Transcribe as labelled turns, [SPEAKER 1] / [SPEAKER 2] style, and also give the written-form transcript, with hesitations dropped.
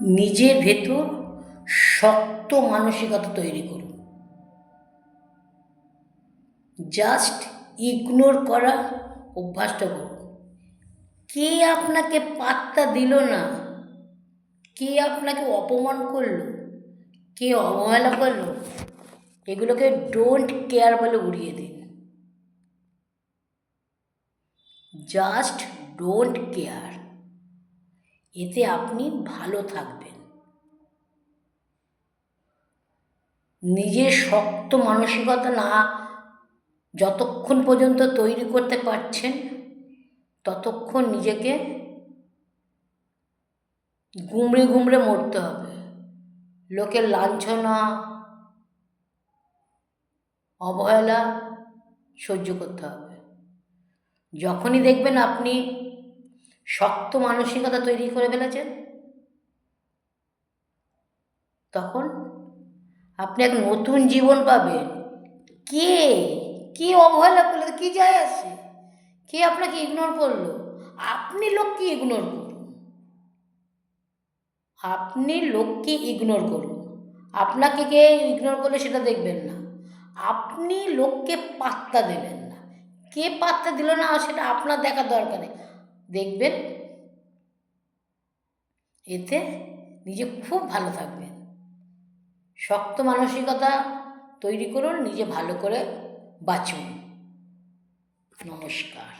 [SPEAKER 1] নিজের ভেতর শক্ত মানসিকতা তৈরি করুন। জাস্ট ইগনোর করা অভ্যাসটা করুন। কে আপনাকে পাত্তা দিল না, কে আপনাকে অপমান করলো, কে অবহেলা করলো, এগুলোকে ডোন্ট কেয়ার বলে উড়িয়ে দিন। জাস্ট ডোন্ট কেয়ার, এতে আপনি ভালো থাকবেন। নিজের শক্ত মানসিকতা না যতক্ষণ পর্যন্ত তৈরি করতে পারছেন, ততক্ষণ নিজেকে গুমড়ে গুমড়ে মরতে হবে। লোকের লাঞ্ছনা, অবহেলা সহ্য করতে হবে। যখনই দেখবেন আপনি শক্ত মানসিকতা তৈরি করে ফেলেছেন, তখন আপনি এক নতুন জীবন পাবেন। কে কে অবহেলা করলে কি যায় আসে? কে আপনাকে ইগনোর করলো? আপনি লোককে ইগনোর করুন। আপনি লোককে ইগনোর করুন। আপনাকে কে ইগনোর করলে সেটা দেখবেন না, আপনি লোককে পাত্তা দেবেন না। কে পাত্তা দিল না সেটা আপনার দেখার দরকার নেই। দেখবেন এতে নিজে খুব ভালো থাকবেন। শক্ত মানসিকতা তৈরি করুন, নিজে ভালো করে বাঁচুন। নমস্কার।